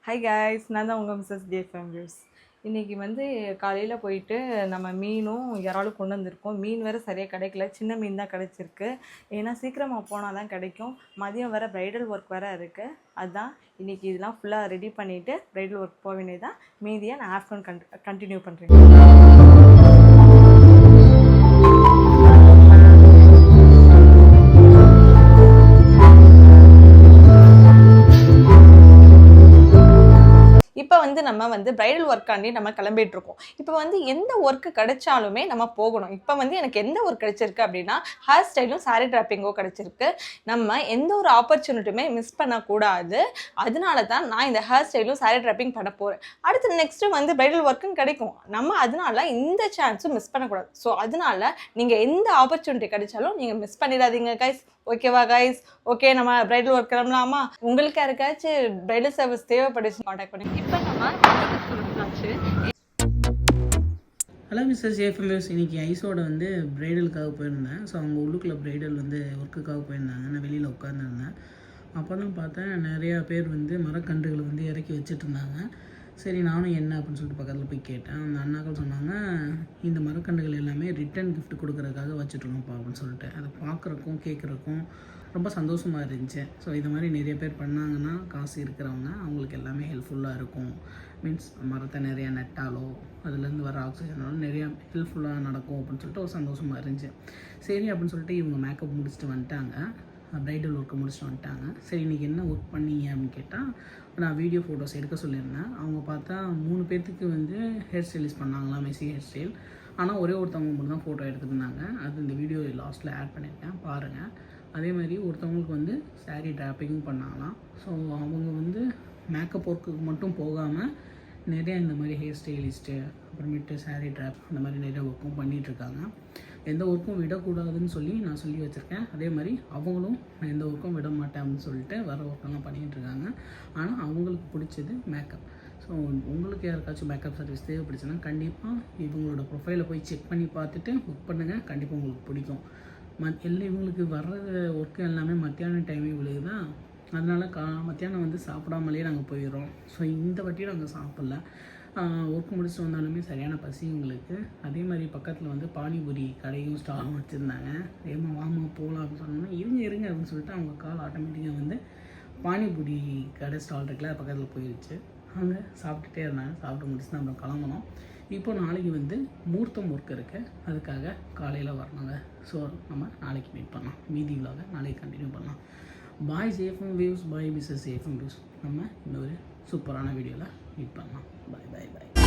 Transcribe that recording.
High guys, நான் தான் உங்கள் மிஸ்ஸஸ் ஜேஃபம் வியூஸ். இன்றைக்கி காலையில் போயிட்டு நம்ம மீனும் இறாலும் கொண்டு வந்திருக்கோம். மீன் வேறு சரியாக கிடைக்கல, சின்ன மீன் தான் கிடச்சிருக்கு. ஏன்னா சீக்கிரமாக போனால் தான் கிடைக்கும். மதியம் வேறு ப்ரைடல் ஒர்க் வேறு இருக்குது. அதுதான் இன்றைக்கி இதெல்லாம் ஃபுல்லாக ரெடி பண்ணிவிட்டு ப்ரைடல் ஒர்க் போக வேண்டியதான். மீதியை நான் ஆஃப்டர்நூன் கண்டினியூ பண்ணுறேன். இப்போ நம்ம ப்ரைடல் ஒர்க்காண்டி நம்ம கிளம்பிட்டு இருக்கோம். இப்போ எந்த ஒர்க்கு கிடைச்சாலுமே நம்ம போகணும். இப்போ எனக்கு எந்த ஒர்க் கிடைச்சிருக்கு அப்படின்னா, ஹேர் ஸ்டைலும் சாரி டிராப்பிங்கோ கிடைச்சிருக்கு. நம்ம எந்த ஒரு ஆப்பர்ச்சுனிட்டியுமே மிஸ் பண்ணக்கூடாது. அதனால தான் நான் இந்த ஹேர் ஸ்டைலும் சாரி டிராப்பிங் பண்ண போகிறேன். அடுத்து நெக்ஸ்ட்டு ப்ரைடல் ஒர்க்கும் கிடைக்கும். நம்ம அதனால இந்த சான்ஸும் மிஸ் பண்ணக்கூடாது. ஸோ அதனால நீங்கள் எந்த ஆப்பர்ச்சுனிட்டி கிடைச்சாலும் நீங்கள் மிஸ் பண்ணிடாதீங்க கைஸ். ஓகேவா கைஸ்? ஓகே, நம்ம ப்ரைடல் ஒர்க் கிளம்பலாமா? உங்களுக்கு யாருக்காச்சும் ப்ரைடல் சர்வீஸ் தேவைப்படுச்சு காண்டாக்ட் பண்ணி. இப்போ நம்ம ஹலோ மிஸ்டர் ஜேஃபம் வியூஸ். இன்றைக்கி ஐஸோட ப்ரைடலுக்காக போயிருந்தேன். ஸோ அவங்க உள்ளுக்குள்ளே ப்ரைடல் ஒர்க்குக்காக போயிருந்தாங்க. நான் வெளியில் உட்காந்துருந்தேன். அப்போ தான் பார்த்தேன் நிறையா பேர் மரக்கன்றுகளை இறக்கி வச்சுட்டு இருந்தாங்க. சரி, நானும் என்ன அப்படின்னு சொல்லிட்டு பக்கத்தில் போய் கேட்டேன். அந்த அண்ணாக்கள் சொன்னாங்க, இந்த மரக்கன்றுகள் எல்லாமே ரிட்டன் கிஃப்ட் கொடுக்குறதுக்காக வச்சுட்ருக்கோம்ப்பா அப்படின்னு சொல்லிட்டு. அதை பார்க்குறக்கும் கேட்குறக்கும் ரொம்ப சந்தோஷமாக இருந்துச்சு. ஸோ இது மாதிரி நிறைய பேர் பண்ணாங்கன்னா, காசு இருக்கிறவங்க அவங்களுக்கு எல்லாமே ஹெல்ப்ஃபுல்லாக இருக்கும். மீன்ஸ் மரத்தை நிறையா நட்டாலோ அதுலேருந்து வர ஆக்சிஜனாலோ நிறையா ஹெல்ப்ஃபுல்லாக நடக்கும் அப்படின்னு சொல்லிட்டு ஒரு சந்தோஷமாக இருந்துச்சு. சரி அப்படின்னு சொல்லிட்டு இவங்க மேக்கப் முடிச்சுட்டு வந்துட்டாங்க, ப்ரைடல் ஒர்க்கு முடிச்சுட்டு வந்துட்டாங்க. சரி, இன்றைக்கி என்ன ஒர்க் பண்ணீங்க அப்படின்னு கேட்டால், நான் வீடியோ ஃபோட்டோஸ் எடுக்க சொல்லியிருந்தேன். அவங்க பார்த்தா 3 பேர்த்துக்கு ஹேர் ஸ்டைலிஸ் பண்ணாங்களாம், மெஸ்ஸி ஹேர் ஸ்டைல். ஆனால் ஒரே ஒருத்தவங்க மட்டும் தான் ஃபோட்டோ எடுத்துருந்தாங்க. அது இந்த வீடியோ லாஸ்ட்டில் ஆட் பண்ணியிருக்கேன், பாருங்கள். அதே மாதிரி ஒருத்தவங்களுக்கு சாரீ ட்ராப்பிங்கும் பண்ணாங்களாம். ஸோ அவங்க மேக்கப் ஒர்க்குக்கு மட்டும் போகாமல் நிறையா இந்த மாதிரி ஹேர் ஸ்டைலிஸ்ட்டு, அப்புறமேட்டு சாரீ ட்ராப், அந்த மாதிரி நிறைய ஒர்க்கும் பண்ணிகிட்ருக்காங்க. எந்த ஒர்க்கும் விடக்கூடாதுன்னு சொல்லி நான் சொல்லி வச்சுருக்கேன். அதே மாதிரி அவங்களும் நான் எந்த ஒர்க்கும் விட மாட்டேன் அப்படின்னு சொல்லிட்டு வர ஒர்க்கெல்லாம் பண்ணிகிட்ருக்காங்க. ஆனால் அவங்களுக்கு பிடிச்சது மேக்கப். ஸோ உங்களுக்கு யாருக்காச்சும் மேக்கப் சர்வீஸ் தேவைப்படுச்சுன்னா கண்டிப்பாக இவங்களோட ப்ரொஃபைலை போய் செக் பண்ணி பார்த்துட்டு புக் பண்ணுங்கள். கண்டிப்பாக உங்களுக்கு பிடிக்கும். எல்லாம் இவங்களுக்கு வர்ற ஒர்க்கு எல்லாமே மத்தியான டைமே விழுகுதான். அதனால் மத்தியானம் சாப்பிடாமலே நாங்கள் போயிடுறோம். ஸோ இந்த வாட்டியும் நாங்கள் சாப்பிட்ல. ஒர்க் முடிச்சுட்டு வந்தாலுமே சரியான பசி எங்களுக்கு. அதே மாதிரி பக்கத்தில் பானிபூரி கடையும் ஸ்டாலும் வச்சுருந்தாங்க. ஏமா வாமா போகலாம் அப்படின்னு சொன்னோன்னா, இருங்க அப்படின்னு சொல்லிட்டு அவங்க கால் ஆட்டோமேட்டிக்காக பானிபூரி கடை ஸ்டால் இருக்குல்ல, பக்கத்தில் போயிடுச்சு. அங்கே சாப்பிட்டுட்டே இருந்தாங்க. சாப்பிட்டு முடிச்சுட்டு அப்புறம் கிளம்பணும். இப்போ நாளைக்கு மூர்த்தம் ஒர்க் இருக்குது, அதுக்காக காலையில் வரணுங்க. ஸோ நம்ம நாளைக்கு மீட் பண்ணலாம். மீதி விலாக நாளைக்கு கண்டினியூ பண்ணலாம். பாய் ஜேஃபம் வியூஸ், பாய் மிஸ்ஸஸ் ஜேஃபம் வியூஸ். நம்ம இன்னொரு சூப்பரான வீடியோவில் மீட் பண்ணலாம். பாய் பாய் பாய்.